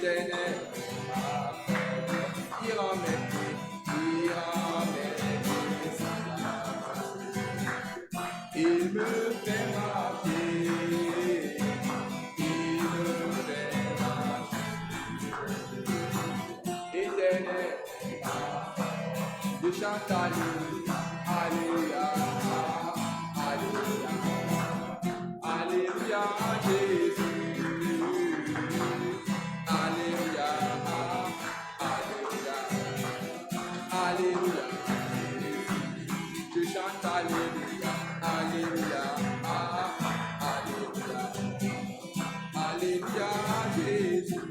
Éternel, il ramène il me fait marcher, il me fait marcher. Éternel, je chante Alléluia, Alléluia, Alléluia, Alléluia, Jésus. Alléluia, Alléluia, Alléluia. Je chante Alléluia, Alléluia, Alléluia, Alléluia, Jésus.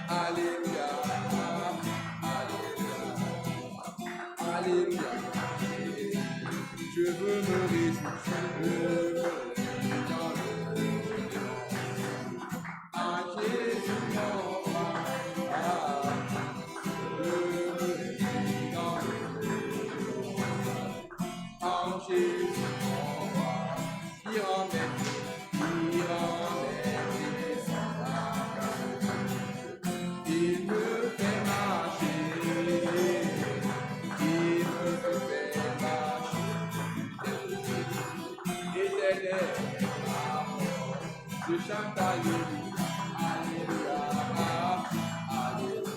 Alléluia, Alléluia, Alléluia. Je veux me réjouir dans le à Jésus mon roi. Je veux me réjouir dans le en Jésus mon roi. Qui ramène les sans-abri. Il me fait marcher, il me fait marcher. Éternel, je chante Alléluia, Alléluia, Alléluia,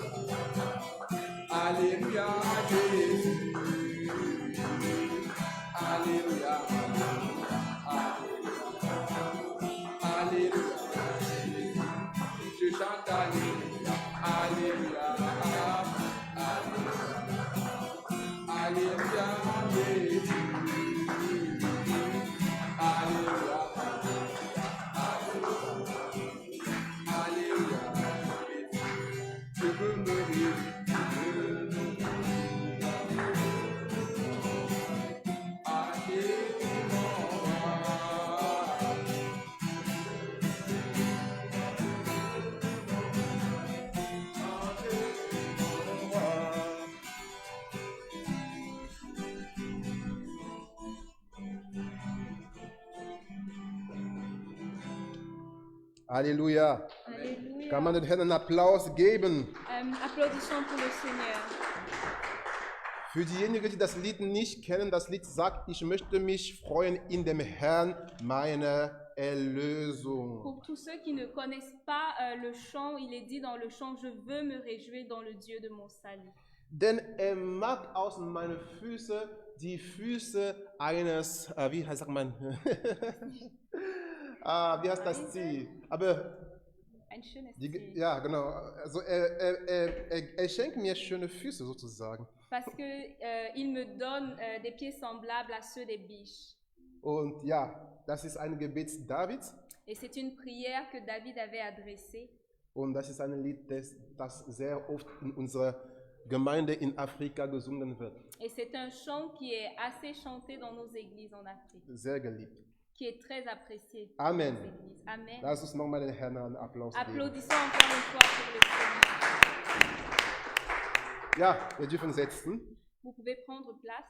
Alléluia, Jésus. Alléluia, Alléluia, Alléluia, je chante Alléluia, Alléluia, Alléluia, Alléluia, Jésus. Alléluia, Alléluia, je veux me réjouir. Halleluja. Alléluia. Kann man den Herrn einen Applaus geben? Applaudissons pour le Seigneur. Für diejenigen, die das Lied nicht kennen, das Lied sagt, ich möchte mich freuen in dem Herrn, meine Erlösung. Pour tous ceux qui ne connaissent pas le chant, il est dit dans le chant, je veux me réjouir dans le Dieu de mon salut. Denn er macht aus meinen Füßen die Füße eines, wie sagt man? Wie heißt das Ziel? Aber Ein schönes Ziel. ja, genau. Also er schenkt mir schöne Füße sozusagen. Parce que il me donne des pieds semblables à ceux des biches. Und ja, das ist ein Gebet Davids. Et c'est une prière que David avait adressée. Und das ist ein Lied, das sehr oft in unserer Gemeinde in Afrika gesungen wird. Et c'est un chant qui est assez chanté dans nos églises en Afrique, Sehr geliebt. qui est très apprécié Amen. dans nos églises. Amen. Lass uns nochmal den Herrn einen Applaus geben. Applaudissons encore une fois pour le Seigneur. Ja, wir dürfen setzen. Vous pouvez prendre place.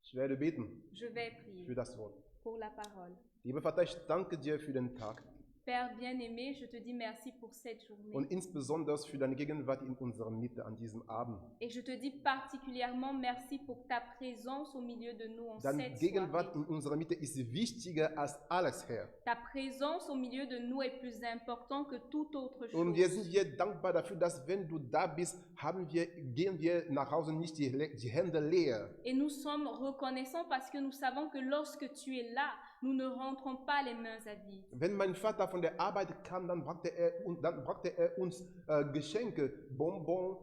Ich werde beten Je vais prier für das Wort. pour la parole. Lieber Vater, ich danke dir für den Tag Père bien-aimé, je te dis merci pour cette journée. und insbesondere für deine Gegenwart in unserer Mitte an diesem Abend. Et je te dis particulièrement merci pour ta présence au milieu de nous en Deine cette Gegenwart soirée. in unserer Mitte ist wichtiger als alles, Herr. Ta présence au milieu de nous est plus important que toute autre Und wir chose. sind dir dankbar dafür, dass wenn du da bist, gehen wir nach Hause nicht die Hände leer. Et nous sommes reconnaissants parce que nous savons que lorsque tu es là, nous ne rentrons pas les mains à vide. Wenn mein Vater von der Arbeit kam, dann brachte er uns Geschenke, Bonbons,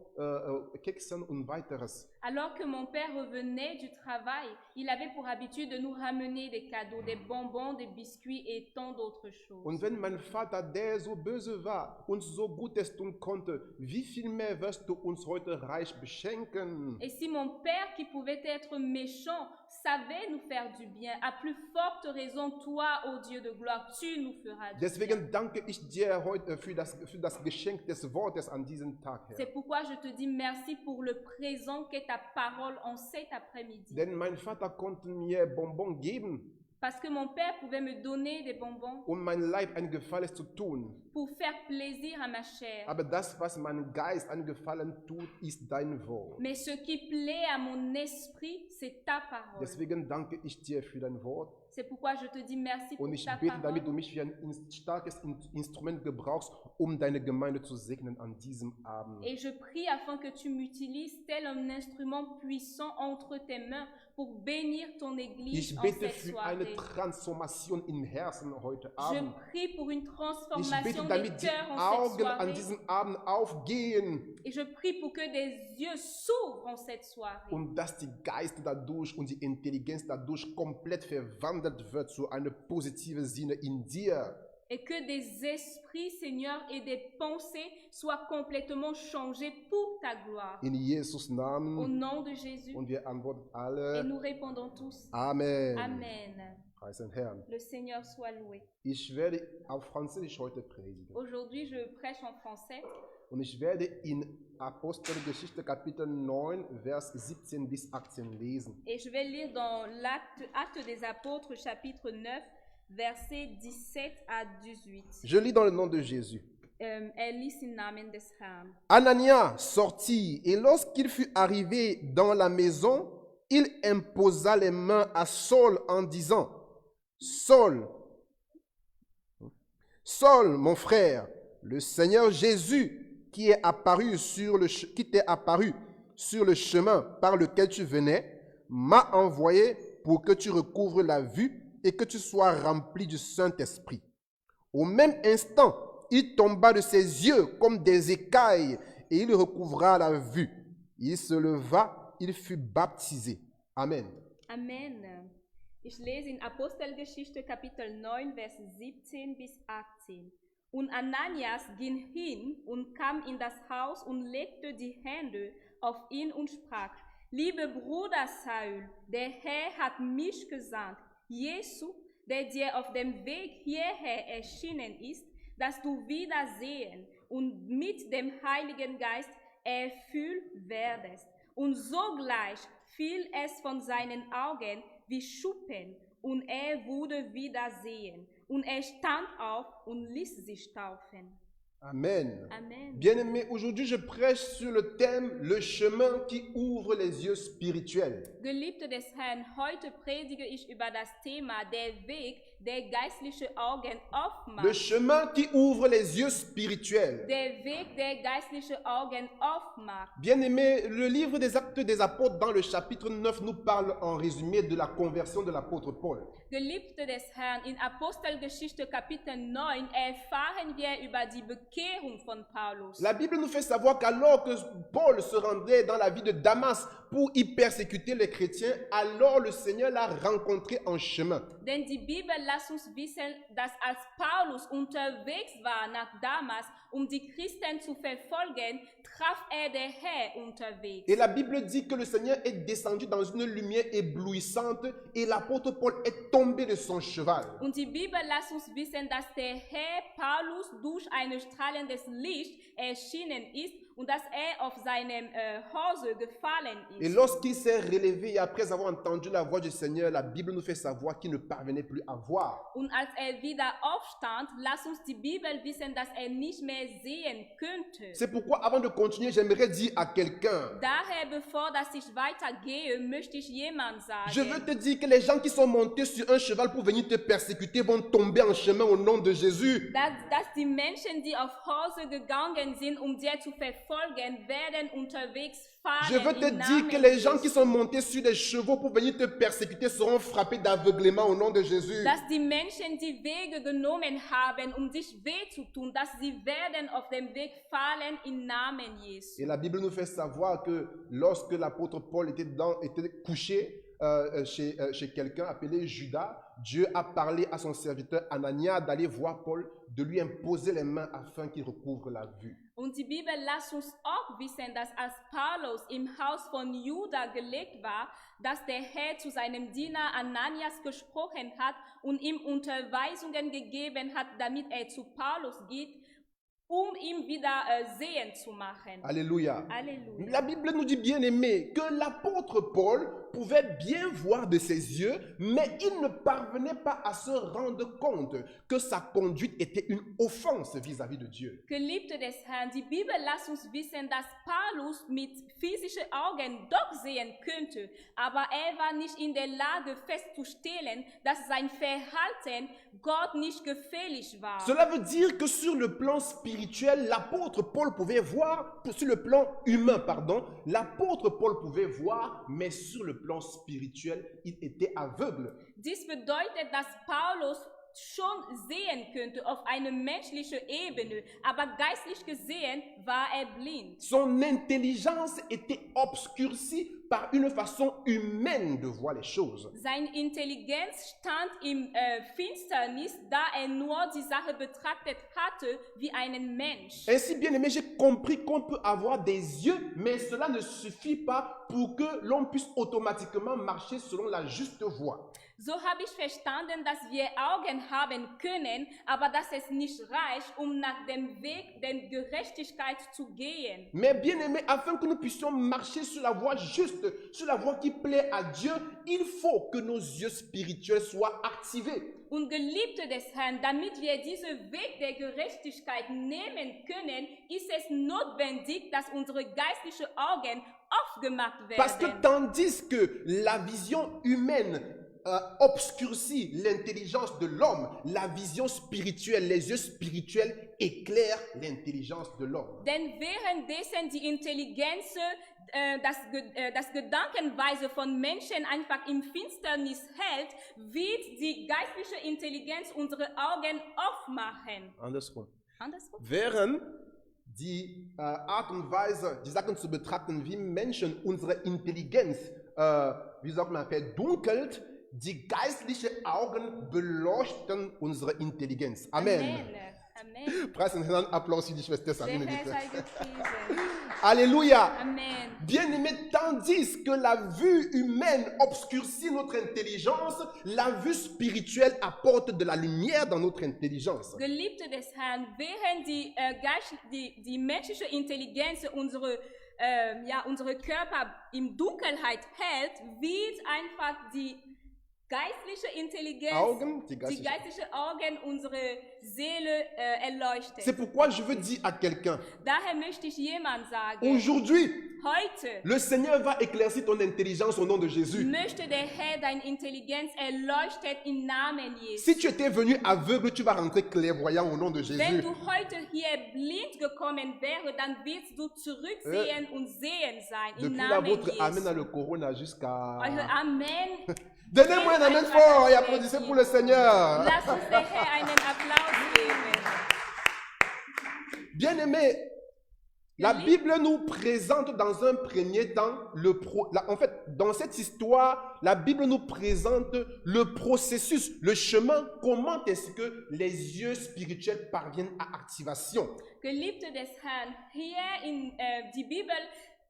Keksen und weiteres. Alors que mon père revenait du travail, il avait pour habitude de nous ramener des cadeaux, des bonbons, des biscuits et tant d'autres choses. Und wenn mein Vater, der so böse war, uns so Gutes tun konnte, wie viel mehr wirst du uns heute reich beschenken? Et si mon père, qui pouvait être méchant, savait nous faire du bien, à plus forte raison, toi, ô Dieu de gloire, tu nous feras du bien. Deswegen danke ich dir heute für das Geschenk des Wortes an diesem Tag, Herr. C'est pourquoi je te dis merci pour le présent qu'est ta parole en cet après-midi. Denn mein Vater konnte mir Bonbons geben. Parce que mon père pouvait me donner des bonbons mein Leib ein Gefallen zu tun. pour faire plaisir à ma chair. Aber das, was meinem Geist ein Gefallen tut, ist dein Wort. Mais ce qui plaît à mon esprit, c'est ta parole. Deswegen danke ich dir für dein Wort. C'est pourquoi je te dis merci pour Und ich ta bete, damit du parole. mich wie ein starkes Instrument gebrauchst, um deine Gemeinde zu segnen an diesem Abend. Et je prie afin que tu m'utilises tel un instrument puissant entre tes mains pour bénir ton église Ich en bete cette für eine soirée. Transformation im Herzen heute Je Abend. prie pour une Ich transformation bete, des damit die cœurs en cette Augen an soirée. diesem Abend aufgehen Et je prie pour que des yeux s'ouvrent en cette soirée. und dass die Geist dadurch und die Intelligenz dadurch komplett verwandelt wird zu einer positiven Sinne in dir. Et que des esprits, Seigneur, et des pensées soient complètement changés pour ta gloire. In Jesus Au Namen. nom de Jésus. Und wir antworten Et alle. nous répondons tous. Amen. Amen. Preis den Herrn. Le Seigneur soit loué. Ich werde auf Französisch heute predigen. Aujourd'hui, je prêche en français. Und ich werde in Apostelgeschichte Kapitel 9, Vers 17 bis 18 lesen. Et je vais lire dans Actes des Apôtres, chapitre 9, versets 17 à 18. Je lis dans le nom de Jésus. Er liest im Namen des Herrn. Anania sortit, et lorsqu'il fut arrivé dans la maison, il imposa les mains à Saul en disant, Saul, mon frère, le Seigneur Jésus qui t'est apparu sur le chemin par lequel tu venais, m'a envoyé pour que tu recouvres la vue et que tu sois rempli du Saint-Esprit. Au même instant, il tomba de ses yeux comme des écailles et il recouvra la vue. Il se leva, il fut baptisé. Amen. Amen. Ich lese in Apostelgeschichte Kapitel 9, Vers 17 bis 18. Und Ananias ging hin und kam in das Haus und legte die Hände auf ihn und sprach, Lieber Bruder Saul, der Herr hat mich gesandt, Jesus, der dir auf dem Weg hierher erschienen ist, dass du wiedersehen und mit dem Heiligen Geist erfüllt werdest. Und sogleich fiel es von seinen Augen wie Schuppen, und er wurde wiedersehen. Und er stand auf und ließ sich taufen. Amen. Amen. Bien-aimés, aujourd'hui je prêche sur le thème « Le chemin qui ouvre les yeux spirituels ». Geliebte des Herrn, heute predige ich über das Thema der Weg, der geistliche Augen aufmacht. Le chemin qui ouvre les yeux spirituels. Der Weg, der geistliche Augen aufmacht. Bien-aimés, le livre des Actes des Apôtres dans le chapitre 9 nous parle en résumé de la conversion de l'apôtre Paul. Geliebte des Herrn, in Apostelgeschichte Kapitel 9 erfahren wir über die Bekehrung von Paulus. La Bible nous fait savoir qu'alors que Paul se rendait dans la ville de Damas pour y persécuter les chrétiens, alors le Seigneur l'a rencontré en chemin. Denn die Bibel lässt uns wissen, dass als Paulus unterwegs war nach Damas, um die Christen zu verfolgen, traf er der Herr unterwegs. Et la Bible dit que le Seigneur est descendu dans une lumière éblouissante et l'apôtre Paul est tombé de son cheval. Und die Bibel lässt uns wissen, dass der Herr Paulus durch ein strahlendes Licht erschienen ist und dass er auf seinem Hose gefallen Et ist. lorsqu'il s'est relevé et après avoir entendu la voix du Seigneur, la Bible nous fait savoir qu'il ne parvenait plus à voir. Und als er wieder aufstand, lasst uns die Bibel wissen, dass er nicht mehr sehen könnte. C'est pourquoi avant de continuer, j'aimerais dire à quelqu'un, Daher, bevor dass ich weitergehe, möchte ich jemand sagen. je veux te dire que les gens qui sont montés sur un cheval pour venir te persécuter vont tomber en chemin au nom de Jésus. Dass die Menschen, die auf Hause gegangen sind, um dir zu verfolgen, werden unterwegs Je veux te dire que les gens qui sont montés sur des chevaux pour venir te persécuter seront frappés d'aveuglement au nom de Jésus. Dass die Menschen die Wege genommen haben, um dich weh zu tun, dass sie werden auf dem Weg fallen im Namen Jesu. Et la Bible nous fait savoir que lorsque l'apôtre Paul était couché chez quelqu'un appelé Judas, Dieu a parlé à son serviteur Anania d'aller voir Paul, de lui imposer les mains afin qu'il recouvre la vue. Und die Bibel lässt uns auch wissen, dass als Paulus im Haus von Juda gelegt war, dass der Herr zu seinem Diener Ananias gesprochen hat und ihm Unterweisungen gegeben hat, damit er zu Paulus geht, um ihm wieder sehen zu machen. Alléluia. Alléluia. La Bible nous dit, bien aimé, que l'apôtre Paul pouvait bien voir de ses yeux, mais il ne parvenait pas à se rendre compte que sa conduite était une offense vis-à-vis de Dieu. Geliebte des Herrn, die Bibel lässt uns wissen, dass Paulus mit physischen Augen doch sehen könnte, aber er war nicht in der Lage festzustellen, dass sein Verhalten Gott nicht gefällig war. Cela veut dire que sur le plan spirituel, l'apôtre Paul pouvait voir, sur le plan humain, pardon, l'apôtre Paul pouvait voir, mais sur le plan spirituel, il était aveugle. Dies bedeutet, dass Paulus schon sehen könnte auf einer menschlichen Ebene, aber geistlich gesehen war er blind. Son intelligence était obscurcie par une façon humaine de voir les choses. Seine Intelligenz stand im Finsternis, da er nur die Sache betrachtet hatte wie einen Mensch. Ainsi, bien aimé, j'ai compris qu'on peut avoir des yeux, mais cela ne suffit pas pour que l'on puisse automatiquement marcher selon la juste voie. So habe ich verstanden, dass wir Augen haben können, aber dass es nicht reicht, nach dem Weg der Gerechtigkeit zu gehen. Mais bien aimé, afin que nous puissions marcher sur la voie juste, sur la voie qui plaît à Dieu, il faut que nos yeux spirituels soient activés. Und Geliebte des Herrn, damit wir diesen Weg der Gerechtigkeit nehmen können, ist es notwendig, dass unsere geistlichen Augen aufgemacht werden. Parce que tandis que la vision humaine obscurcit l'intelligence de l'homme, la vision spirituelle, les yeux spirituels éclairent l'intelligence de l'homme. Denn währenddessen die Intelligenz, das Gedankenweise von Menschen einfach im Finsternis hält, wird die geistliche Intelligenz unsere Augen aufmachen. Andersrum. Andersrum? Während die Art und Weise, die Sachen zu betrachten, wie Menschen unsere Intelligenz, wie sagt man, verdunkelt, die geistlichen Augen beleuchten unsere Intelligenz. Amen. Amen. Preis den Herrn, Applaus für die Schwester Der Sabine. Herr bitte. sei gepriesen. Alléluia. Amen. Bien-aimé, tandis que la vue humaine obscurcit notre intelligence, la vue spirituelle apporte de la lumière dans notre intelligence. Geliebte des Herrn, während die menschliche Intelligenz unsere Körper in Dunkelheit hält, wird einfach die geistliche Intelligenz, die geistlichen Augen unsere Seele erleuchtet. C'est pourquoi je veux dire à quelqu'un, Daher möchte ich jemand sagen, aujourd'hui, heute le Seigneur va éclaircir ton intelligence au nom de Jésus. möchte der Herr deine Intelligenz erleuchtet im Namen Jesu. Si tu étais venu aveugle, tu vas rentrer clairvoyant au nom de Wenn Jésus. du heute hier blind gekommen wärst, dann wirst du zurücksehen und sehen sein im Depuis là, Namen votre amen Jesu. dans le corona jusqu'à... Eure Amen. Donnez-moi un amen fort et applaudissez pour le Seigneur. Lass uns der Herr einen Applaus geben. Bien-aimé, la Bible nous présente dans un premier temps en fait, dans cette histoire, la Bible nous présente le processus, le chemin, comment est-ce que les yeux spirituels parviennent à activation. Geliebte des Herrn, hier in die Bibel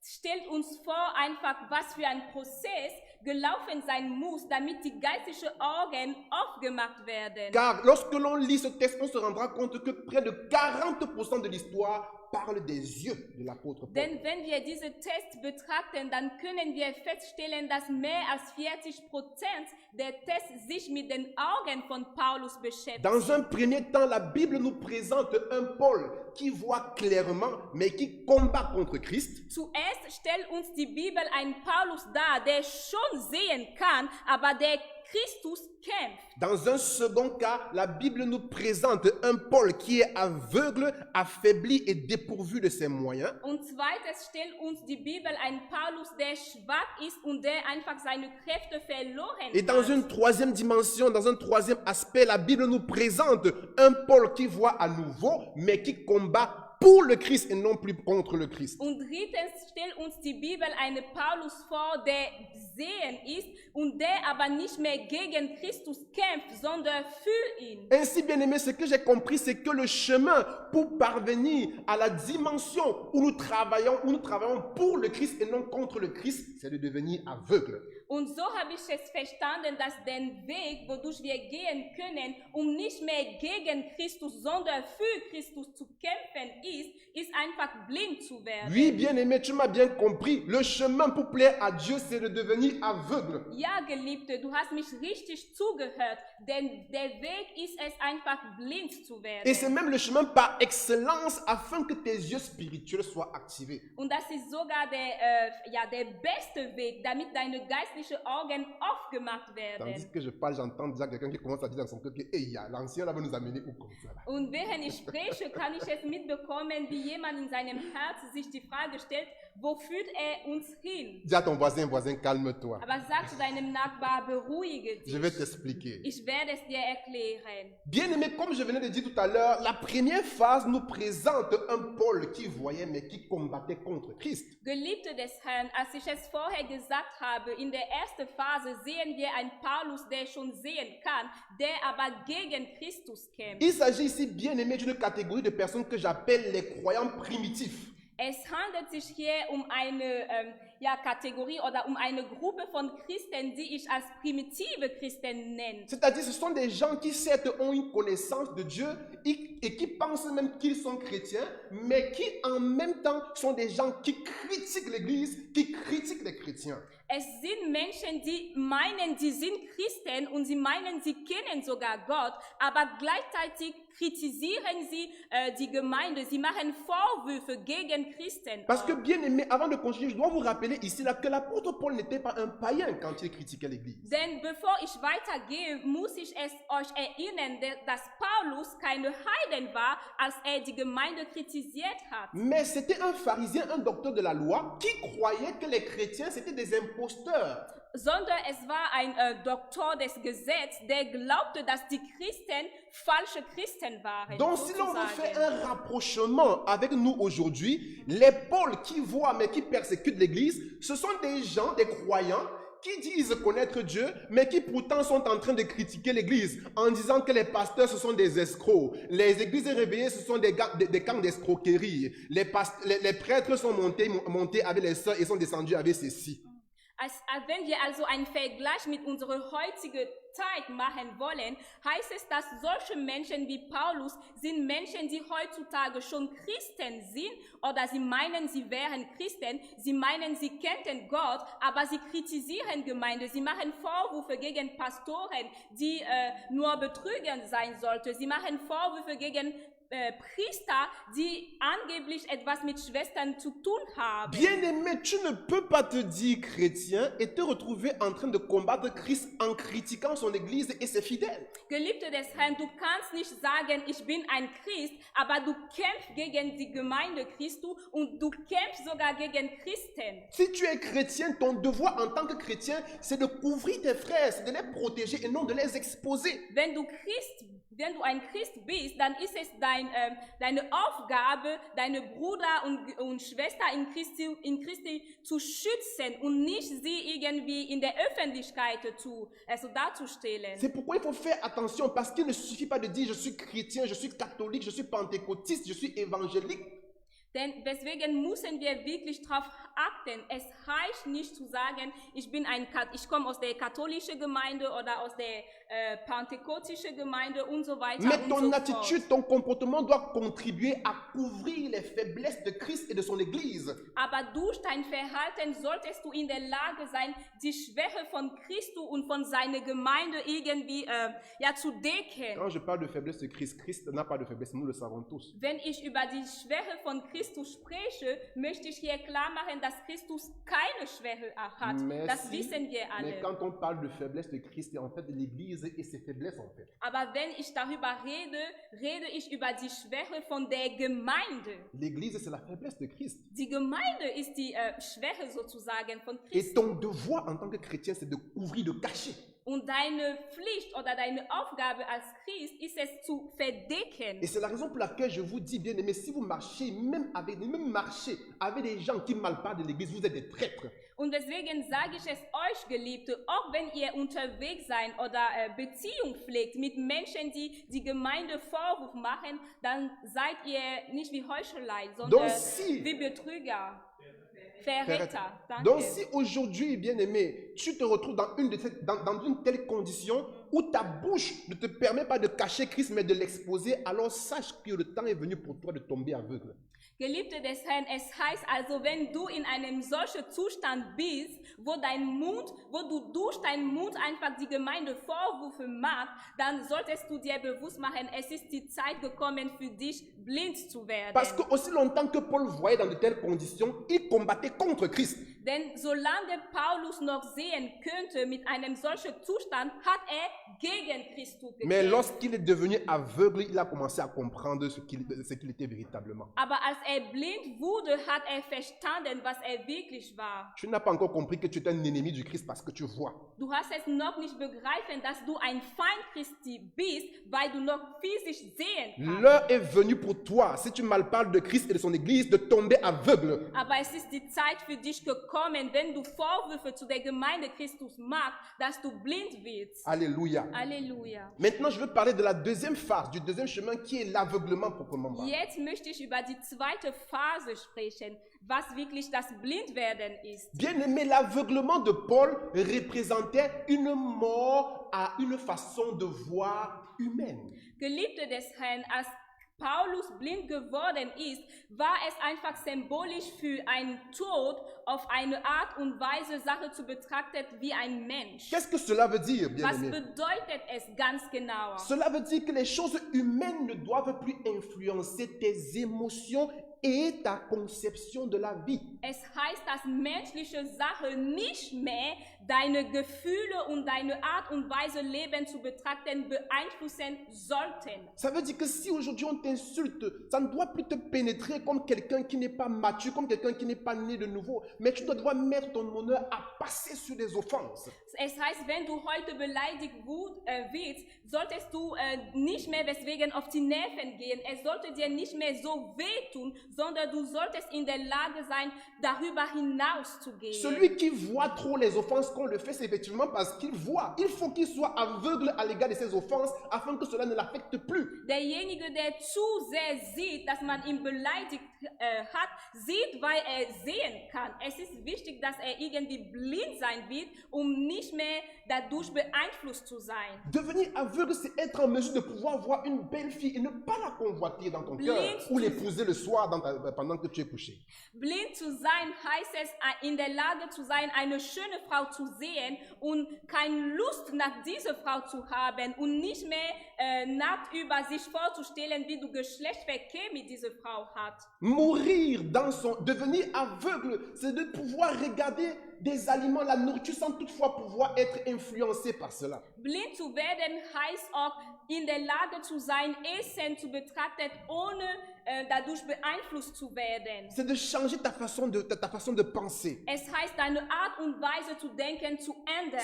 stellt uns vor einfach, was für ein Prozess gelaufen sein muss, damit die geistlichen Augen aufgemacht werden. Car lorsque l'on lit ce texte, on se rendra compte que près de 40% de l'histoire parle des yeux de l'apôtre Paul. Denn wenn wir diesen Test betrachten, dann können wir feststellen, dass mehr als 40% der Test sich mit den Augen von Paulus beschäftigt. Dans un premier temps, la Bible nous présente un Paul qui voit clairement, mais qui combat contre Christ. Zuerst stellt uns die Bibel einen Paulus dar, der schon sehen kann, aber der Christus kämpft. Dans un second cas, la Bible nous présente un Paul qui est aveugle, affaibli et dépourvu de ses moyens. Und zweitens stellt uns die Bibel einen Paulus, der schwach ist und der einfach seine Kräfte verloren Et dans une troisième dimension, dans un troisième aspect, la Bible nous présente un Paul qui voit à nouveau, mais qui combat pour le Christ et non plus contre le Christ. Und drittens stellt uns die Bibel einen Paulus vor, der sehen ist und der aber nicht mehr gegen Christus kämpft, sondern für ihn. Ainsi, bien aimé, ce que j'ai compris, c'est que le chemin pour parvenir à la dimension où nous travaillons pour le Christ et non contre le Christ, c'est de devenir aveugle. Und so habe ich es verstanden, dass der Weg, wodurch wir gehen können, um nicht mehr gegen Christus, sondern für Christus zu kämpfen, ist einfach blind zu werden. Oui, bien-aimé, tu m'as bien compris. Le chemin pour plaire à Dieu, c'est de devenir aveugle. Ja, Geliebte, du hast mich richtig zugehört, denn der Weg ist es einfach blind zu werden. Et c'est même le chemin par excellence afin que tes yeux spirituels soient activés. Und das ist sogar der beste Weg, damit deine geistlichen Augen aufgemacht werden. Tandis que je parle, j'entends déjà quelqu'un qui commence à dire dans son cœur que hey, l'ancien là va nous amener où comme ça là. Und während ich spreche, kann ich es mitbekommen, wie jemand in seinem Herzen sich die Frage stellt, wo führt uns hin? Dis à ton voisin, calme-toi. Aber sag zu deinem Nachbar, beruhige dich. Je vais t'expliquer. Ich werde es dir erklären. Bien-aimé, comme je venais de dire tout à l'heure, la première phase nous présente un Paul qui voyait mais qui combattait contre Christ. Geliebte des Herrn, als ich es vorher gesagt habe, in der ersten Phase sehen wir einen Paulus, der schon sehen kann, der aber gegen Christus kämpft. Il s'agit ici, bien-aimé, d'une catégorie de personnes que j'appelle les croyants primitifs. Es handelt sich hier um eine Kategorie oder um eine Gruppe von Christen, die ich als primitive Christen nenne. C'est-à-dire, ce sont des gens qui certes ont une connaissance de Dieu et qui pensent même qu'ils sont chrétiens, mais qui en même temps sont des gens qui critiquent l'Église, qui critiquent les chrétiens. Es sind Menschen, die meinen, sie sind Christen und sie meinen, sie kennen sogar Gott, aber gleichzeitig kritisieren sie die Gemeinde. Sie machen Vorwürfe gegen Christen. Parce que bien aimé, avant de continuer, je dois vous rappeler ici là, que l'apôtre Paul n'était pas un païen quand il critiquait l'Église. Denn bevor ich weitergehe, muss ich es euch erinnern, dass Paulus keine Heiden war, als die Gemeinde kritisiert hat. Mais c'était un pharisien, un docteur de la loi, qui croyait que les chrétiens c'était des imposteurs. Sondern es war ein Doktor des Gesetzes, der glaubte, dass die Christen falsche Christen waren. Donc si l'on veut faire un rapprochement avec nous aujourd'hui, les Pauls qui voient mais qui persécutent l'Église, ce sont des gens, des croyants, qui disent connaître Dieu, mais qui pourtant sont en train de critiquer l'Église en disant que les pasteurs, ce sont des escrocs. Les églises réveillées, ce sont des camps d'escroquerie. Les prêtres sont montés avec les sœurs et sont descendus avec ceci. Wenn wir also einen Vergleich mit unserer heutigen Zeit machen wollen, heißt es, dass solche Menschen wie Paulus sind Menschen, die heutzutage schon Christen sind oder sie meinen, sie wären Christen, sie meinen, sie kennten Gott, aber sie kritisieren Gemeinde, sie machen Vorwürfe gegen Pastoren, die nur Betrüger sein sollten, sie machen Vorwürfe gegen Priester, die angeblich etwas mit Schwestern zu tun haben. Bien-aimé, tu ne peux pas te dire chrétien et te retrouver en train de combattre Christ en critiquant son église et ses fidèles. Geliebte des Herrn, du kannst nicht sagen, ich bin ein Christ, aber du kämpfst gegen die Gemeinde Christi und du kämpfst sogar gegen Christen. Si tu es chrétien, ton devoir en tant que chrétien, c'est de couvrir tes frères, c'est de les protéger et non de les exposer. Wenn du ein Christ bist, dann ist es deine Aufgabe, deine Brüder und Schwestern in Christi zu schützen und nicht sie irgendwie in der Öffentlichkeit darzustellen. C'est pourquoi il faut faire attention, parce qu'il ne suffit pas de dire je suis chrétien, je suis catholique, je suis pentecôtiste, je suis évangélique. Denn deswegen müssen wir wirklich darauf achten. Es reicht nicht zu sagen, ich komme aus der katholischen Gemeinde oder aus der pentekotischen Gemeinde und so weiter. Mais ton attitude, ton comportement doit contribuer à couvrir les faiblesses de Christ et de son Église. Aber durch dein Verhalten solltest du in der Lage sein, die Schwäche von Christus und von seiner Gemeinde irgendwie zu decken. Quand je parle de faiblesse de Christ, Christ n'a pas de faiblesse, nous le savons tous. Wenn ich über die Schwäche von Christus spreche, möchte ich hier klar machen, dass Christus keine Schwäche hat. Das wissen wir alle. Mais quand on parle de faiblesse de Christ, c'est en fait de l'Église et ses faiblesses en fait. Aber wenn ich darüber rede ich über die Schwäche von der Gemeinde. L'Église, c'est la faiblesse de Christ. Die Gemeinde ist die Schwäche sozusagen von Christus. Et ton devoir en tant que chrétien, c'est de couvrir, de cacher. Und deine Pflicht oder deine Aufgabe als Christ ist es zu verdecken. Et c'est la raison pour laquelle je vous dis, bien aimé, si vous marchez même avec des gens qui mal parlent de l'Église, vous êtes des traîtres. Und deswegen sage ich es euch, Geliebte, auch wenn ihr unterwegs seid oder Beziehung pflegt mit Menschen, die die Gemeinde Vorwurf machen, dann seid ihr nicht wie Heuchelei, sondern wie Betrüger. Verräter. Danke. Donc si aujourd'hui, bien-aimé, tu te retrouves dans une telle condition où ta bouche ne te permet pas de cacher Christ, mais de l'exposer, alors sache que le temps est venu pour toi de tomber aveugle. Geliebte des Herrn, es heißt also, wenn du in einem solchen Zustand bist, wo du durch deinen Mund einfach die Gemeinde Vorwürfe machst, dann solltest du dir bewusst machen, es ist die Zeit gekommen für dich, blind zu werden. Parce que aussi longtemps que Paul voyait dans de telles conditions, il combattait contre Christ. Denn solange Paulus noch sehen könnte mit einem solchen Zustand, hat er gegen Christus Mais gekämpft. lorsqu'il est devenu aveugle, il a commencé à comprendre ce qu'il était véritablement. Aber als er blind wurde, hat er verstanden, was er wirklich war. Tu n'as pas encore compris que tu es un ennemi du Christ parce que tu vois. Du hast es noch nicht begreifen, dass du ein Feind Christi bist, weil du noch physisch sehen kannst. L'heure est venue pour toi, si tu malparles de Christ et de son Église, de tomber aveugle. Aber es ist die Zeit für dich gekommen, wenn du Vorwürfe zu der Gemeinde Christus machst, dass du blind wirst. Alléluia. Halleluja. Maintenant, je veux parler de la deuxième phase, du deuxième chemin qui est l'aveuglement proprement parlé. Jetzt möchte ich über die zweite Phase sprechen, was wirklich das Blindwerden ist. Bien aimé, l'aveuglement de Paul représentait une mort à une façon de voir humaine. Geliebte des Herrn, als Paulus blind geworden ist, war es einfach symbolisch für einen Tod auf eine Art und Weise, Sache zu betrachten wie ein Mensch. Qu'est-ce que cela veut dire, bien Was aimé? bedeutet es ganz genauer? Cela veut dire que les choses humaines ne doivent plus influencer tes émotions et ta conception de la vie. Es heißt, dass menschliche Sachen nicht mehr deine Gefühle und deine Art und Weise Leben zu betrachten beeinflussen sollten. Ça veut dire que si aujourd'hui on t'insulte, ça ne doit plus te pénétrer comme quelqu'un qui n'est pas mature, comme quelqu'un qui n'est pas né de nouveau, mais tu dois devoir mettre ton honneur à passer sur des offenses. Es heißt, wenn du heute beleidigt wirst, solltest du nicht mehr deswegen auf die Nerven gehen. Es sollte dir nicht mehr so wehtun, sondern du solltest in der Lage sein, darüber hinaus zu gehen. Celui qui voit trop les offenses qu'on le fait, c'est effectivement parce qu'il voit. Il faut qu'il soit aveugle à l'égard de ces offenses afin que cela ne l'affecte plus. Derjenige, der zu sehr sieht, dass man ihn beleidigt hat, sieht, weil er sehen kann. Es ist wichtig, dass er irgendwie blind sein wird, um nicht mehr dadurch beeinflusst zu sein. Devenir aveugle, c'est être en mesure de pouvoir voir une belle fille et ne pas la convoiter dans ton cœur ou l'épouser le soir pendant que tu es couché. Blind zu sein heißt es, in der Lage zu sein, eine schöne Frau zu sehen und keine Lust nach dieser Frau zu haben und nicht mehr über sich vorzustellen, wie du Geschlechtsverkehr mit dieser Frau hast. Mourir devenir aveugle, c'est de pouvoir regarder des aliments, la nourriture, sans toutefois pouvoir être influencé par cela. Blind zu werden heißt auch, in der Lage zu sein, Essen zu betrachten, ohne dadurch beeinflusst zu werden. C'est de changer ta façon de penser. Es heißt, deine Art und Weise zu denken zu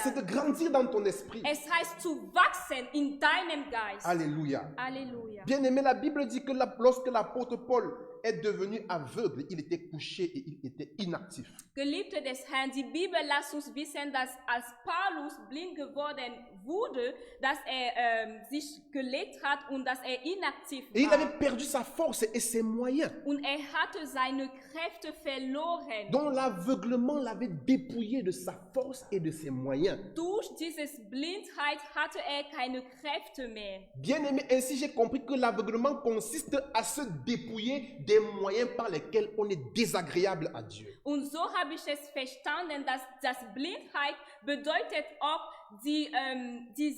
C'est de ändern. grandir dans ton esprit. Es heißt, zu wachsen in deinem Geist. Alléluia. Halleluja. Bien aimé, la Bible dit que lorsque l'apôtre Paul est devenu aveugle, il était couché et il était inactif. Geliebte des Herrn, die Bibel lässt uns wissen, dass als Paulus blind geworden wurde, dass er sich gelegt hat und dass er inaktiv Et il war. avait perdu sa force et ses moyens, Und er hatte seine Kräfte verloren. dont l'aveuglement l'avait dépouillé de sa force et de ses moyens. Durch diese Blindheit hatte er keine Kräfte mehr. Bien aimé, ainsi j'ai compris que l'aveuglement consiste à se dépouiller des moyens par lesquels on est désagréable à Dieu. Und so habe ich es verstanden, dass das Blindheit bedeutet auch, die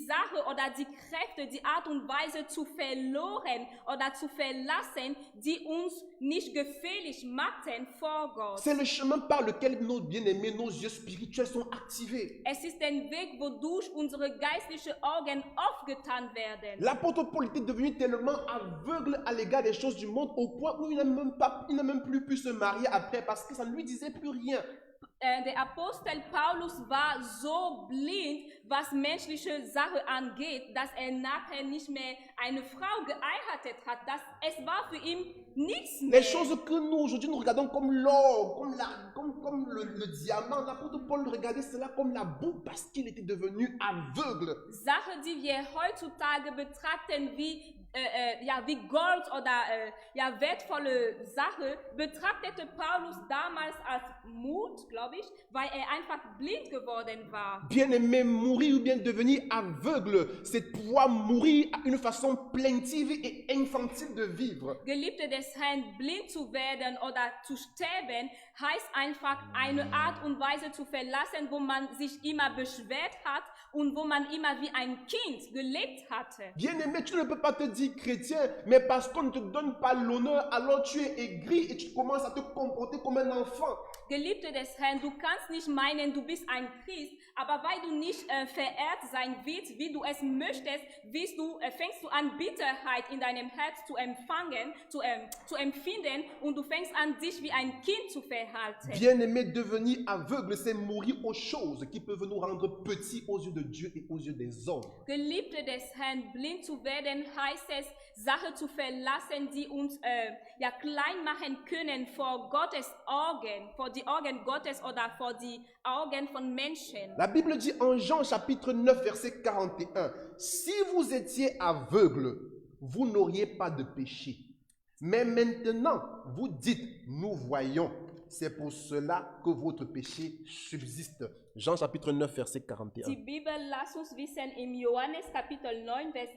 Sache oder die Kräfte, die Art und Weise zu verloren oder zu verlassen, die uns nicht gefährlich machten vor Gott. C'est le chemin par lequel nos bien-aimés, nos yeux spirituels sont activés. Es ist der Weg, wodurch unsere geistlichen Augen aufgetan werden. L'apôtre Paul était devenu tellement aveugle à l'égard des choses du monde au point où il n'a même plus pu se marier après parce que ça ne lui disait plus rien. Der Apostel Paulus war so blind, was menschliche Sache angeht, dass er nachher nicht mehr eine Frau geheiratet hat. Es war für ihn nichts mehr. Les choses que nous, aujourd'hui, nous regardons comme l'or, comme le diamant, l'apôtre Paul regardait cela comme la boue parce qu'il était devenu aveugle. Sachen, die wir heutzutage betrachten wie Gold oder wertvolle Sache, betrachtete Paulus damals als Mut, glaube ich, weil er einfach blind geworden war. Bien-aimé, mourir ou bien devenir aveugle, c'est pouvoir mourir à une façon plaintive et infantile de vivre. Geliebte des Herrn, blind zu werden oder zu sterben, heißt einfach eine Art und Weise zu verlassen, wo man sich immer beschwert hat und wo man immer wie ein Kind gelebt hatte. Bien-aimé, tu ne peux pas te dire chrétien, mais parce qu'on ne te donne pas l'honneur, alors tu es aigri et tu commences à te comporter comme un enfant. Geliebte des Herrn, du kannst nicht meinen, du bist ein Christ, aber weil du nicht verehrt sein willst, wie du es möchtest, fängst du an, Bitterheit in deinem Herz zu empfangen, zu empfinden, und du fängst an, dich wie ein Kind zu verhalten. Bien-aimé, devenir aveugle, c'est mourir aux choses qui peuvent nous rendre petits aux yeux de Dieu et aux yeux des hommes. Geliebte des Herrn, blind zu werden, heißt es, Sachen zu verlassen, die uns klein machen können vor Gottes Augen, vor die Augen Gottes oder vor die Augen von Menschen. La Bible dit en Jean chapitre 9 verset 41, si vous étiez aveugle, vous n'auriez pas de péché. Mais maintenant, vous dites, nous voyons. C'est pour cela que votre péché subsiste. Jean chapitre 9 verset 41. Die Bibel lässt uns wissen im Johannes Kapitel 9 Vers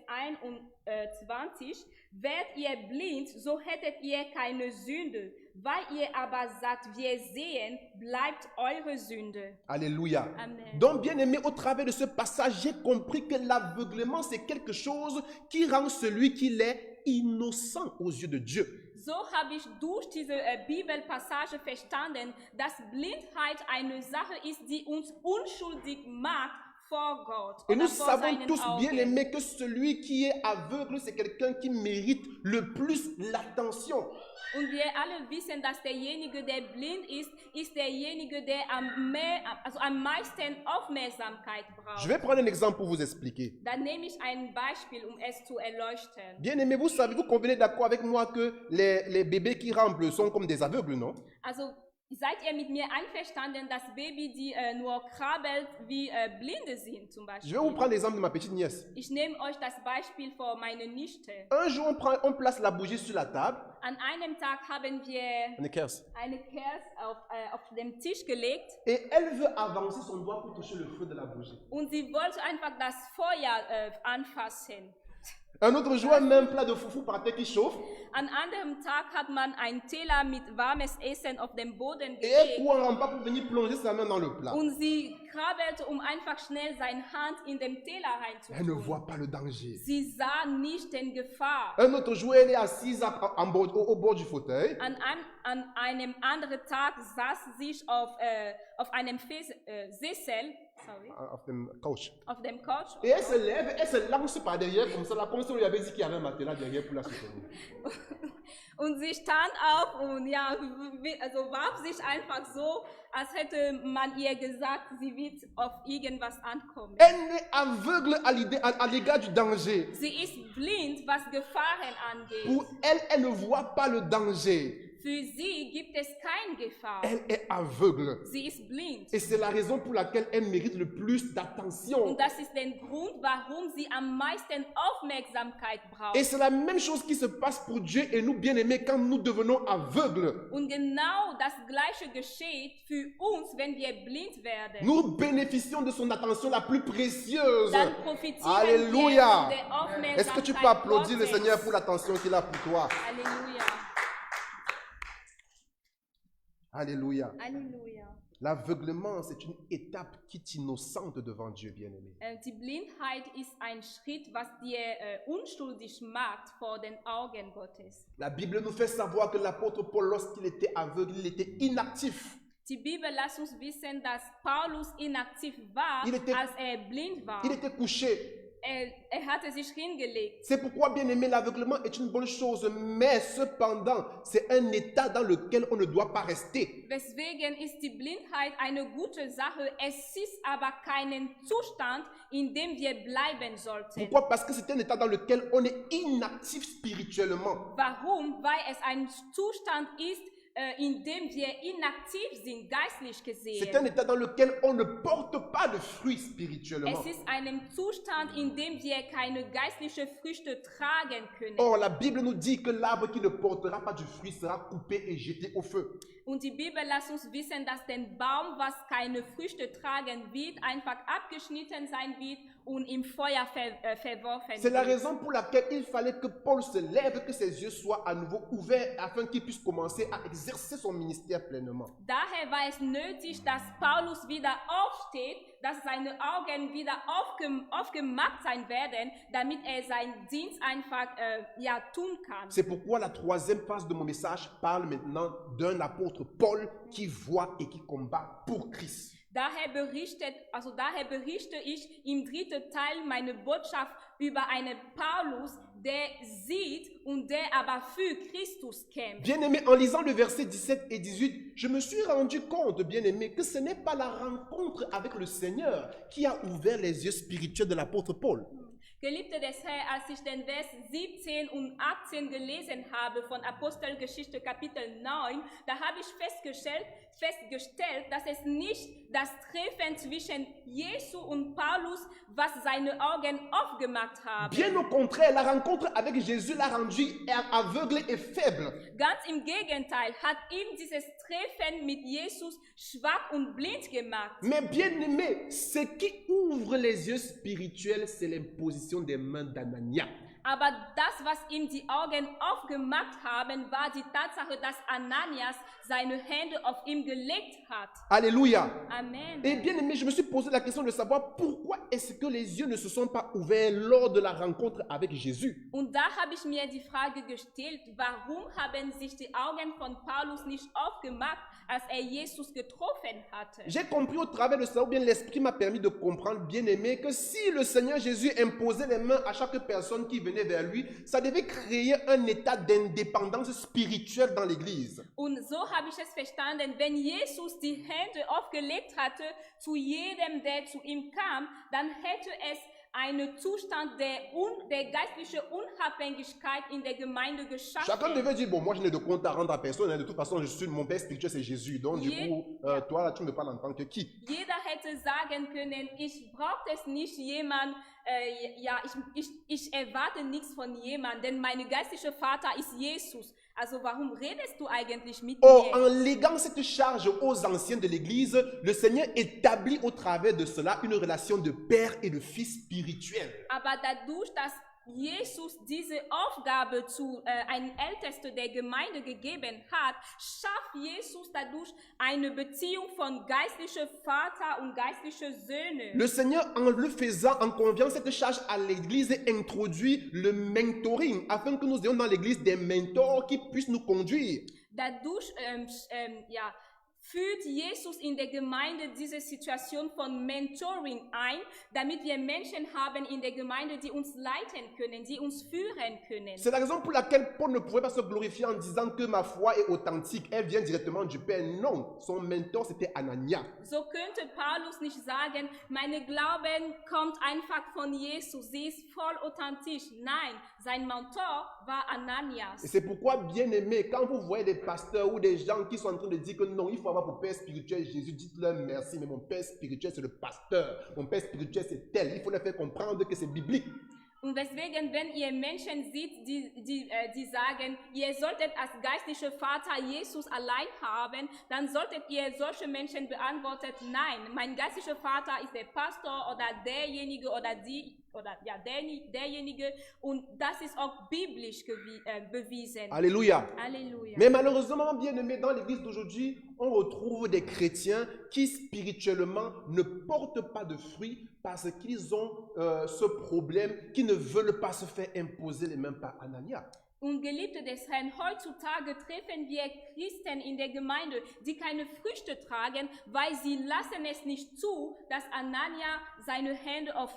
21, wärt ihr blind, so hättet ihr keine Sünde. Weil ihr aber sagt, wir sehen, bleibt eure Sünde. Alléluia. Amen. Donc, bien aimé, au travers de ce passage, j'ai compris que l'aveuglement, c'est quelque chose qui rend celui qui l'est innocent aux yeux de Dieu. So habe ich durch diese Bibelpassage verstanden, dass Blindheit eine Sache ist, die uns unschuldig macht vor Gott. Et nous vor savons seinen tous, bien Augen. aimés, que celui qui est aveugle, c'est quelqu'un qui mérite le plus l'attention. Und wir alle wissen, dass derjenige, der blind ist derjenige, der am meisten Aufmerksamkeit braucht. Je vais prendre un exemple pour vous expliquer. Dann nehme ich ein Beispiel, um es zu erleuchten. Bien aimé, vous savez, vous convenez d'accord avec moi que les bébés qui rampent sont comme des aveugles, non? Also, seid ihr mit mir einverstanden, dass Babys, die nur krabbelt, wie Blinde sind, zum Je Beispiel? vais vous prendre l'exemple de ma petite nièce. Ich nehme euch das Beispiel für meine Nichte. Un jour, on place la bougie sur la table. An einem Tag haben wir Eine Kerze. eine Kerze auf dem Tisch gelegt Et elle veut avancer son doigt pour toucher le feu de la bougie. und sie wollte einfach das Feuer anfassen. Un autre jour, elle met un plat de foufou par terre qui chauffe. An anderem Tag hat man einen Teller mit warmes Essen auf dem Boden Et elle gelegt court en rampant pour venir plonger sa main dans le plat. und sie krabbelte, um einfach schnell seine Hand in den Teller Elle ne reinzutun. voit pas le danger. Sie sah nicht den Gefahr. Un autre jour, elle est assise au bord du fauteuil. An einem anderen Tag saß sie auf einem Sessel, Auf dem Couch. auf dem Couch, Et elle se lève, elle se lance par derrière comme ça. La comme si on lui avait dit qu'il y avait un matelas derrière pour la soutenir. und sie stand auf und warf sich einfach so, als hätte man ihr gesagt, sie wird auf irgendwas ankommen. Elle est aveugle à l'égard du danger. Sie ist blind, was Gefahren angeht. Pour elle, elle ne voit pas le danger. Für sie gibt es keine Gefahr. Elle est aveugle. Sie ist blind. Et c'est la raison pour laquelle elle mérite le plus d'attention. Und das ist der Grund, warum sie am meisten Aufmerksamkeit braucht. Et c'est la même chose qui se passe pour Dieu et nous, bien-aimés, quand nous devenons aveugles. Und genau das Gleiche geschieht für uns, wenn wir blind werden. Nous bénéficions de son attention la plus précieuse. Dann profitieren Alléluia. wir von der Aufmerksamkeit Est-ce que tu peux applaudir le Gottes. Seigneur pour l'attention qu'il a pour toi? Halleluja. Alléluia. Halleluja. L'aveuglement, c'est une étape qui est innocente devant Dieu, bien-aimé. Die Blindheit ist ein Schritt, was dir unschuldig macht vor den Augen Gottes. La Bible nous fait savoir que l'apôtre Paul, lorsqu'il était aveugle, il était inactif. Die Bibel lässt uns wissen, dass Paulus inaktiv war, Il était- als blind war. Il était couché. Er hatte sich hingelegt. C'est pourquoi, bien aimé, l'aveuglement est une bonne chose, mais cependant, c'est un état dans lequel on ne doit pas rester. Weswegen ist die Blindheit eine gute Sache, es ist aber keinen Zustand, in dem wir bleiben sollten. Pourquoi? Parce que c'est un état dans lequel on est inactif spirituellement. Warum? Weil es ein Zustand ist, in dem wir inaktiv sind, geistlich C'est un gesehen. état dans lequel on ne porte pas de fruits spirituellement. Es ist ein Zustand, in dem wir keine geistlichen Früchte tragen können. Or, la Bible nous dit que l'arbre qui ne portera pas de fruits sera coupé et jeté au feu. Und die Bibel lässt uns wissen, dass der Baum, was keine Früchte tragen wird, einfach abgeschnitten sein wird und im Feuer verworfen C'est la wird. raison pour laquelle il fallait que Paul se lève, que ses yeux soient à nouveau ouverts afin qu'il puisse commencer à exercer son ministère pleinement. Daher war es nötig, dass Paulus wieder aufsteht, dass seine Augen wieder aufgemacht sein werden, damit er seinen Dienst einfach tun kann. C'est pourquoi la troisième phase de mon message parle maintenant d'un apôtre Paul qui voit et qui combat pour Christ. Daher berichte ich im dritten Teil meine Botschaft über einen Paulus, der sieht und der aber für Christus kämpft. Bien-aimé, en lisant le verset 17 et 18, je me suis rendu compte, bien-aimé, que ce n'est pas la rencontre avec le Seigneur qui a ouvert les yeux spirituels de l'apôtre Paul. Geliebte des Herrn, als ich den Vers 17 und 18 gelesen habe von Apostelgeschichte Kapitel 9, da habe ich festgestellt, dass es nicht das Treffen zwischen Jesu und Paulus, was seine Augen aufgemacht haben. Bien au contraire, la rencontre avec Jésus l'a rendu aveugle et faible. Ganz im Gegenteil, hat ihm dieses Treffen mit Jesus schwach und blind gemacht. Mais bien-aimé, ce qui ouvre les yeux spirituels, c'est l'imposition des mains d'Anania. Aber das, was ihm die Augen aufgemacht haben, war die Tatsache, dass Ananias seine Hände auf ihm gelegt hat. Alléluia. Amen. Et bien aimé, je me suis posé la question de savoir pourquoi est-ce que les yeux ne se sont pas ouverts lors de la rencontre avec Jésus. Und da habe ich mir die Frage gestellt, warum haben sich die Augen von Paulus nicht aufgemacht, als er Jesus getroffen hatte? J'ai compris au travers de ça, ou bien l'Esprit m'a permis de comprendre, bien aimé, que si le Seigneur Jésus imposait les mains à chaque personne qui venait vers lui, ça devait créer un état d'indépendance spirituelle dans l'Église. Und so habe ich es verstanden, wenn Jesus die Hände aufgelegt hatte zu jedem, der zu ihm kam, dann hätte es einen Zustand der geistlichen Unabhängigkeit in der Gemeinde geschaffen. Chacun devait dire, bon, moi je n'ai de compte à rendre à personne, hein, de toute façon, mon père spirituel c'est Jésus, donc du coup, toi là, tu me parles en tant que qui? Jeder hätte sagen können, ich brauche es nicht jemand, ich erwarte nichts von jemandem, denn mein geistlicher Vater ist Jesus. Also warum redest du eigentlich mit Or, mir? en léguant cette charge aux anciens de l'Église, le Seigneur établit au travers de cela une relation de père et de fils spirituel. Aber dadurch, dass Jesus diese Aufgabe zu einem Ältesten der Gemeinde gegeben hat, schafft Jesus dadurch eine Beziehung von geistlichem Vater und geistlichen Söhnen. Le Seigneur, en le faisant, en confiant cette charge à l'Église, introduit le mentoring, afin que nous ayons dans l'Église des mentors qui puissent nous conduire. Dadurch führt Jesus in der Gemeinde diese Situation von Mentoring ein, damit wir Menschen haben in der Gemeinde, die uns leiten können, die uns führen können. C'est la raison pour laquelle Paul ne pouvait pas se glorifier en disant que ma foi est authentique, elle vient directement du Père. Non, son mentor c'était Anania. So könnte Paulus nicht sagen, meine Glauben kommt einfach von Jesus, sie ist voll authentisch. Nein, sein Mentor war Ananias. Et c'est pourquoi, bien aimé, quand vous voyez des pasteurs ou des gens qui sont en train de dire que non, il faut avoir pour père spirituel Jésus, dites-leur merci, mais mon père spirituel c'est le pasteur, mon père spirituel c'est tel. Il faut leur faire comprendre que c'est biblique. Und deswegen, wenn ihr Menschen seht, die sagen, ihr solltet als geistlicher Vater Jesus allein haben, dann solltet ihr solche Menschen beantworten, nein, mein geistlicher Vater ist der Pastor oder derjenige oder derjenige, und das ist auch biblisch bewiesen. Alléluia. Alléluia. Mais malheureusement, bien aimé, dans l'église d'aujourd'hui, on retrouve des chrétiens qui spirituellement ne portent pas de fruits parce qu'ils ont ce problème, qui ne veulent pas se faire imposer les mains par Anania. Und Geliebte des Herrn, heutzutage treffen wir Christen in der Gemeinde, die keine Früchte tragen, weil sie lassen es nicht zu, dass Anania seine Hände auf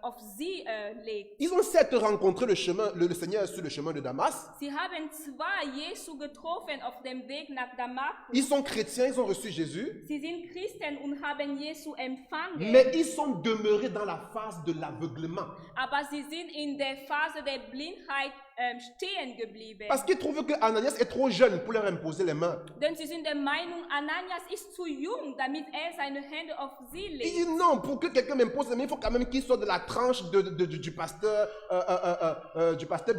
auf sie legt. Ils ont certes rencontré le Seigneur sur le chemin de Damas. Sie haben zwar Jesu getroffen auf dem Weg nach Damaskus. Ils sont chrétiens, ils ont reçu Jésus. Sie sind Christen und haben Jesu empfangen. Mais ils sont demeurés dans la phase de l'aveuglement. Aber sie sind in der Phase der Blindheit stehen geblieben. Parce qu'ils trouvent que Ananias est trop jeune pour leur imposer les mains. Denn sie sind der Meinung, Ananias ist zu jung, damit er seine Hände auf sie Ils legt. disent non, pour que quelqu'un m'impose les mains, il faut quand même qu'il soit de la tranche du pasteur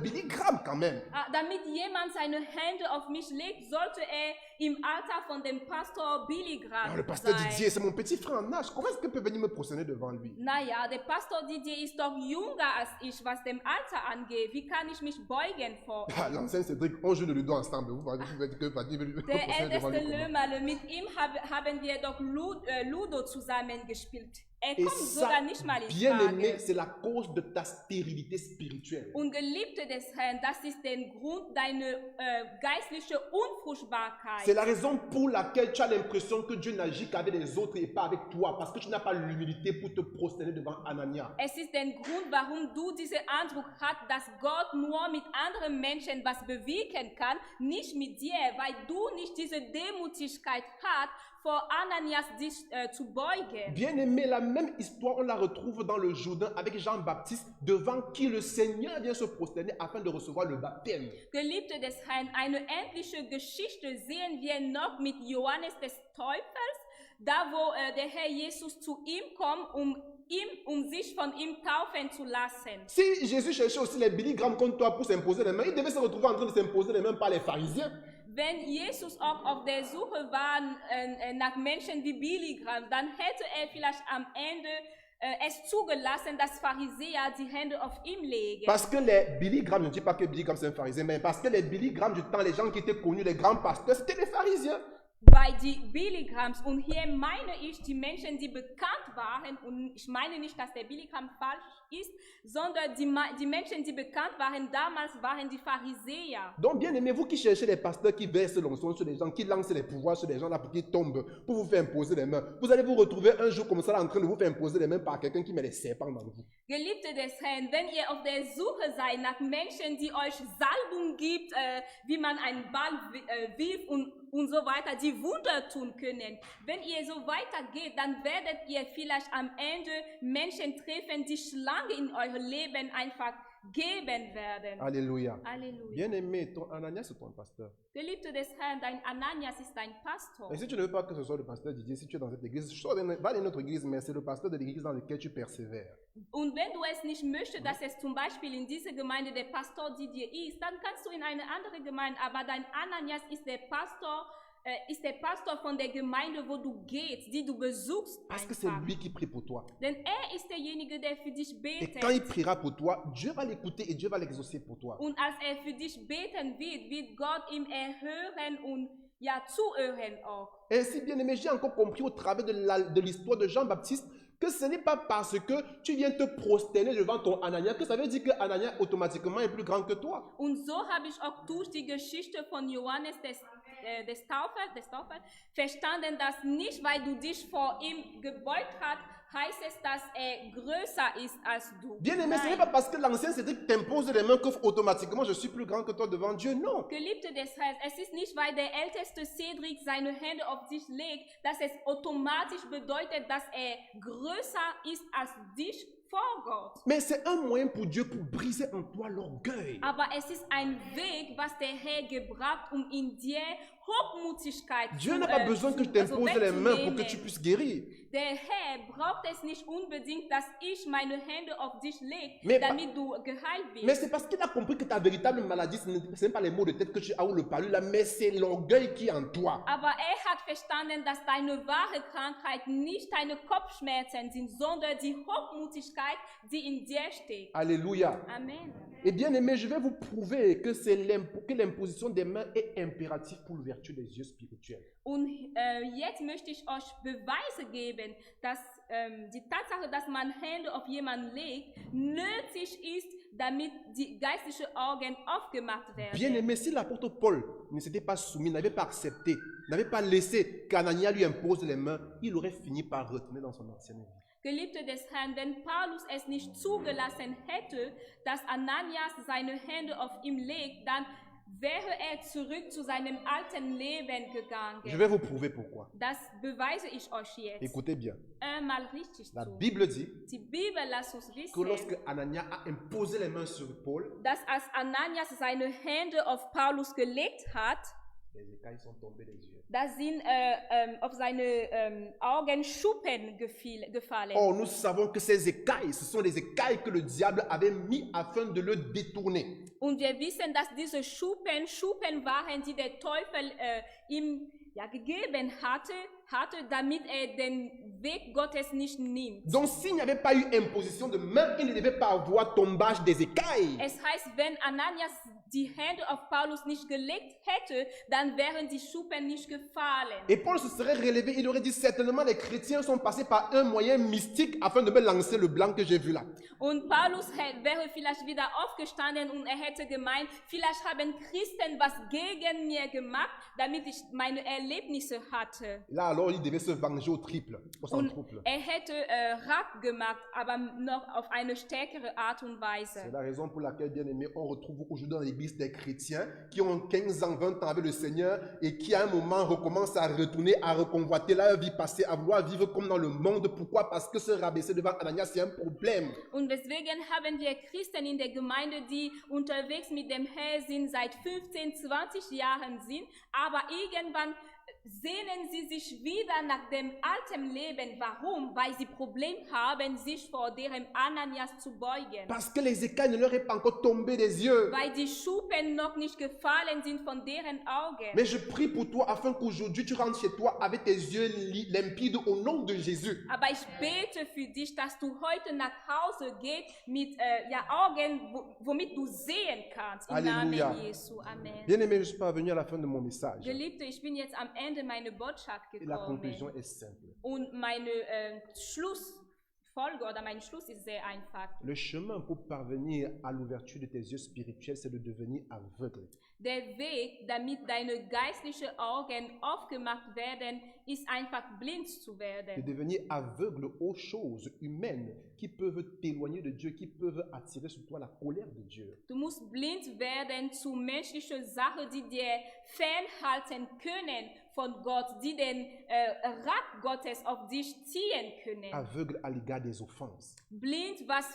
Billy Graham quand même. Damit jemand seine Hände auf mich legt, sollte er im Alter von dem Pastor Billy Graham Alors, le pasteur sein. Didier, c'est mon petit frère en âge. Comment est-ce qu'il peut venir me prosterner devant lui? Naja, der Pastor Didier ist doch jünger als ich, was dem Alter angeht. Wie kann ich mich beugen vor? L'ancien Cédric, on joue le ludo ensemble. Vous voyez que Vadim veut me Der prosterner devant älteste lui. Lömerle, mit ihm haben wir doch Ludo zusammen gespielt. Er Et kommt ça, sogar nicht mal in bien aimé, Frage. c'est la cause de ta stérilité spirituelle. Und Geliebte des Herrn, das ist der Grund deiner geistlichen Unfruchtbarkeit. C'est la raison pour laquelle tu as l'impression que Dieu n'agit qu'avec les autres et pas avec toi. Parce que tu n'as pas l'humilité pour te prosterner devant Anania. Es ist der Grund, warum du diesen Eindruck hast, dass Gott nur mit anderen Menschen was bewirken kann, nicht mit dir, weil du nicht diese Demütigkeit hast, vor Ananias dich zu beugen. Bien aimé, la même histoire, on la retrouve dans le Jourdain avec Jean-Baptiste, devant qui le Seigneur vient se prosterner afin de recevoir le baptême. Geliebte des Herrn, eine ähnliche Geschichte sehen wir noch mit Johannes des Täufers, da wo der Herr Jesus zu ihm kommt, um sich von ihm taufen zu lassen. Si Jésus cherchait aussi les Billy Graham comme toi pour s'imposer les mains, il devait se retrouver en train de s'imposer les mains par les pharisiens. Wenn Jesus auch auf der Suche war nach Menschen wie Billy Graham, dann hätte er vielleicht am Ende es zugelassen, dass Pharisäer die Hände auf ihm legen. Parce que les Billy Graham, je ne dis pas que Billy Graham c'est un pharisien, mais parce que les Billy Graham du temps, les gens qui étaient connus, les grands pasteurs, c'était les pharisiens. Bei die Billy Grahams, und hier meine ich die Menschen, die bekannt waren, und ich meine nicht, dass der Billy Graham falsch ist, sondern die Menschen, die bekannt waren damals, waren die Pharisäer. Donc bien aimé, vous qui cherchez les pasteurs qui versent l'onction sur les gens, qui lancent les pouvoirs sur les gens là pour qu'ils tombent, pour vous faire imposer les mains, vous allez vous retrouver un jour comme ça là, en train de vous faire imposer les mains par quelqu'un qui met les serpents dans vous. Geliebte des Herrn, wenn ihr auf der Suche seid nach Menschen, die euch Salbung gibt, wie man einen Ball wirft und so weiter, die Wunder tun können. Wenn ihr so weitergeht, dann werdet ihr vielleicht am Ende Menschen treffen, die Schlange in euer Leben einfach geben werden. Alléluia. Halleluja. Bien aimé, ton Ananias c'est ton pasteur. Geliebte des Herrn, dein Ananias ist dein Pastor. Et si tu ne veux pas que ce soit le pasteur Didier, si tu es dans cette église, va dans notre église, mais c'est le pasteur de l'église dans laquelle tu persévères. Und wenn du es nicht möchtest, dass es zum Beispiel in dieser Gemeinde der Pastor Didier ist, dann kannst du in eine andere Gemeinde, aber dein Ananias ist der Pastor von der Gemeinde, wo du gehst, die du besuchst. Parce que c'est lui qui prie pour toi. Denn er ist derjenige, der für dich Et betet. quand il priera pour toi, Dieu va l'écouter et Dieu va l'exaucer pour toi. Und als er für dich beten wird, wird Gott ihm erhören und ja zuhören auch. Ainsi, bien aimé, j'ai encore compris au travers de l'histoire de Jean-Baptiste que ce n'est pas parce que tu viens te prosterner devant ton Anania que ça veut dire que Anania automatiquement est plus grand que toi. Und so habe ich auch durch die Geschichte von Johannes des Täufers verstanden, dass nicht, weil du dich vor ihm gebeugt hast, heißt es, dass er größer ist als du. Bien aimé, ce n'est pas parce que l'ancien Cédric t'impose les mains que automatiquement je suis plus grand que toi devant Dieu. Non. Geliebte des Herrn, es ist nicht, weil der älteste Cedric seine Hände auf dich legt, dass es automatisch bedeutet, dass er größer ist als dich vor Gott. Mais c'est un moyen pour Dieu pour briser en toi l'orgueil. Aber es ist ein Weg, was der Herr gebracht, um in dir Hochmutigkeit Dieu n'a pas besoin que je t'impose les mains pour que tu wegzunehmen. puisses guérir. Der Herr braucht es nicht unbedingt, dass ich meine Hände auf dich lege, Mais damit du geheilt Mais wirst. c'est parce qu'il a compris que ta véritable maladie, ce n'est pas les maux de tête que tu as ou le palu là, mais c'est l'orgueil qui est en toi. Aber er hat verstanden, dass deine wahre Krankheit nicht deine Kopfschmerzen sind, sondern die Hochmutigkeit, die in dir steckt. Alléluia. Amen. Et bien aimé, je vais vous prouver que l'imposition des mains est impérative pour l'ouverture des yeux spirituels. Und jetzt möchte ich euch Beweise geben, dass die Tatsache, dass man Hände auf jemanden legt, nötig ist, damit die geistlichen Augen aufgemacht werden. Bien aimé, si l'apôtre Paul ne s'était pas soumis, n'avait pas accepté, n'avait pas laissé qu'Anania lui impose les mains, il aurait fini par retourner dans son ancienne vie. Geliebte des Herrn, wenn Paulus es nicht zugelassen hätte, dass Ananias seine Hände auf ihm legt, dann wäre er zurück zu seinem alten Leben Je gegangen. vais vous prouver pourquoi. Das beweise ich euch jetzt. Écoutez bien. Einmal richtig La zu. Bible dit Die Bibel lässt uns que wissen, lorsque Anania a imposé les mains sur Paul, dass als Ananias seine Hände auf Paulus gelegt hat, les écailles sont tombées des yeux. da sind auf seine Augen Schuppen gefallen. Or, nous savons que ces écailles, ce sont les écailles que le diable avait mis afin de le détourner. Und wir wissen, dass diese Schuppen waren, die der Teufel ihm gegeben hatte, damit er den Weg Gottes nicht nimmt. Donc, s'il n'y avait pas eu imposition de main, il ne devait pas avoir tombage des écailles. Es heißt, wenn Ananias die Hände auf Paulus nicht gelegt hätte, dann wären die Schuppen nicht gefallen. Et Paul se serait relevé, il aurait dit certainement les chrétiens sont passés par un moyen mystique afin de me lancer le blanc que j'ai vu là. Und Paulus wäre vielleicht wieder aufgestanden und er hätte gemeint, vielleicht haben Christen was gegen mir gemacht, damit ich meine Erlebnisse hatte. Là, alors, il devait se venger au triple, au Und centuple. er hätte Rat gemacht, aber noch auf eine stärkere Art und Weise. C'est la raison pour laquelle, bien aimé, on retrouve aujourd'hui dans l'église des chrétiens qui ont 15 ans, 20 ans avec le Seigneur et qui à un moment recommencent à retourner, à reconvoiter leur vie passée, à vouloir vivre comme dans le monde. Pourquoi? Parce que se rabaisser devant Ananias, c'est un problème. Und deswegen haben wir Christen in der Gemeinde, die unterwegs mit dem Herrn sind, seit 15, 20 Jahren sind, aber irgendwann sehnen sie sich wieder nach dem alten Leben. Warum? Weil sie Problem haben, sich vor deren Ananias zu beugen. Parce que les écailles ne leur est pas encore tombées des yeux. Weil die Schuppen noch nicht gefallen sind von deren Augen. Mais je prie pour toi afin qu'aujourd'hui tu rentres chez toi avec tes yeux limpides au nom de Jésus. Aber ich bete für dich, dass du heute nach Hause gehst mit Augen, womit du sehen kannst. Im Alléluia. Namen Jesu. Amen. Bien aimé, je suis parvenu à la fin de mon message. Geliebte, ich bin jetzt am Ende meiner Botschaft Et la conclusion gekommen. est simple. Und meine Schlussfolge oder mein Schluss ist sehr einfach. Le chemin pour parvenir à l'ouverture de tes yeux spirituels, c'est de devenir aveugle. Der Weg, damit deine geistlichen Augen aufgemacht werden, ist einfach blind zu De werden. devenir aveugle aux choses humaines qui peuvent t'éloigner de Dieu, qui peuvent attirer sur toi la colère de Dieu. Du musst blind werden zu menschlichen Sachen, die dir fernhalten können von Gott, die den Rat Gottes auf dich ziehen können. Aveugle à l'égard des offenses. Blind, was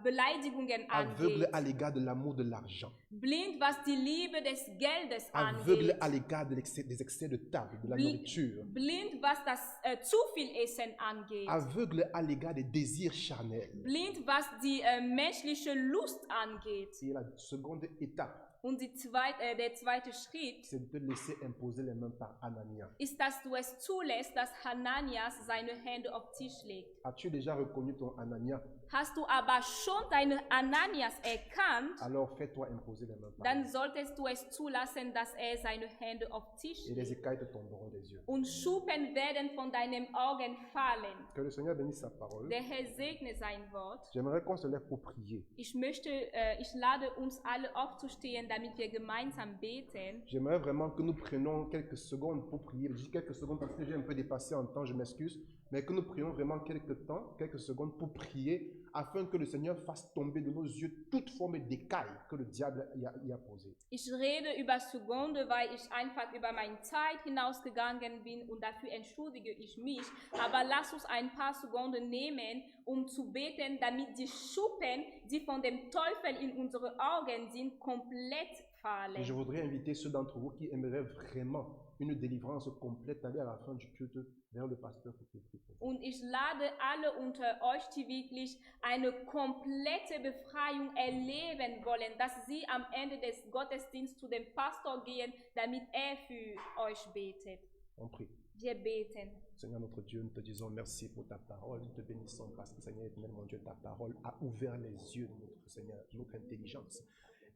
Beleidigungen Aveugle angeht. à l'égard de l'amour de l'argent. Blind, was die Liebe des Geldes Aveugle angeht. à l'égard des excès de table, de la Bli- nourriture. Blind, was das zu viel Essen angeht. Aveugle à l'égard des désirs charnels. Blind, was die menschliche Lust angeht. Et la seconde étape, Und der zweite Schritt c'est de te laisser imposer les mains par Anania. ist, dass du es zulässt, dass Hananias seine Hände auf den Tisch legt. As-tu déjà reconnu ton Anania? Hast du aber schon deine Ananias erkannt, Alors fais-toi imposer les mains par dann lui. solltest du es zulassen, dass er seine Hände auf den Tisch Et les legt. écailles te tomberont des yeux. Und Schuppen werden von deinen Augen fallen. Que le Seigneur bénisse sa parole. Der Herr segne sein Wort. J'aimerais qu'on se lève pour prier. Ich lade uns alle aufzustehen, damit wir gemeinsam beten. J'aimerais vraiment que nous prenions quelques secondes pour prier. Je dis quelques secondes parce que j'ai un peu dépassé en temps, je m'excuse. Mais que nous prions vraiment quelques secondes pour prier afin que le Seigneur fasse tomber de nos yeux toute forme d'écaille que le diable y a posée. Ich rede über Sekunde, weil ich einfach über meine Zeit hinausgegangen bin und dafür entschuldige ich mich. Aber lass uns ein paar Sekunden nehmen, um zu beten, damit die Schuppen, die von dem Teufel in unsere Augen sind, komplett Et je fallen. voudrais inviter ceux d'entre vous qui aimeraient vraiment une délivrance complète, aller à la fin du culte vers le pasteur pour qu'il prie pour vous. Und ich lade alle unter euch, die wirklich eine komplette Befreiung erleben wollen, dass sie am Ende des Gottesdienstes zu dem Pastor gehen, damit er für euch betet. On prie. Wir beten. Seigneur notre Dieu, nous te disons merci pour ta parole. Nous te bénissons parce que Seigneur éternel, mon Dieu, ta parole a ouvert les yeux de notre Seigneur, de notre intelligence.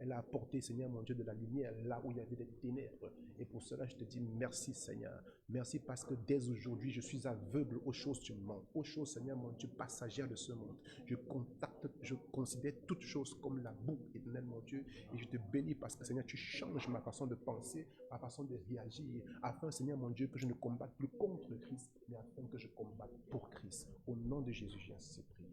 Elle a apporté, Seigneur mon Dieu, de la lumière là où il y avait des ténèbres. Et pour cela, je te dis merci, Seigneur. Merci parce que dès aujourd'hui, je suis aveugle aux choses du monde, aux choses, Seigneur mon Dieu, passagères de ce monde. Je considère toutes choses comme la boue, éternel mon Dieu. Et je te bénis parce que, Seigneur, tu changes ma façon de penser, ma façon de réagir, afin, Seigneur mon Dieu, que je ne combatte plus contre Christ, mais afin que je combatte pour Christ. Au nom de Jésus, j'ai ainsi prié.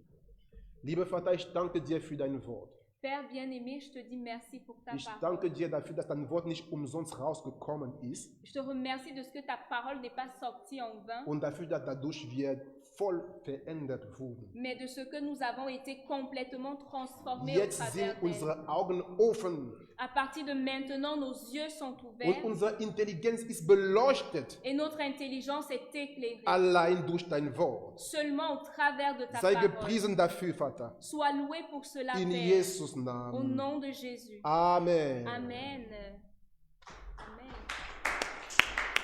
Lieber Vater, ich danke dir für dein Wort. Père bien-aimé, je te dis merci pour ta Ich parole. danke dir dafür, dass dein Wort nicht umsonst rausgekommen ist Je te remercie de ce que ta parole n'est pas sortie en vain, und dafür, dass dadurch wir voll verändert wurden. mais de ce que nous avons été complètement transformés au Jetzt travers sind d'elle. unsere Augen offen À partir de maintenant, nos yeux sont und ouverts unsere Intelligenz ist beleuchtet, et notre intelligence est éclairée. allein durch dein Wort. Seulement au travers de ta Sei parole. gepriesen dafür, Vater. Sois loué pour cela, In Père. Jesus' Au Namen. nom de Jésus. Amen. Amen.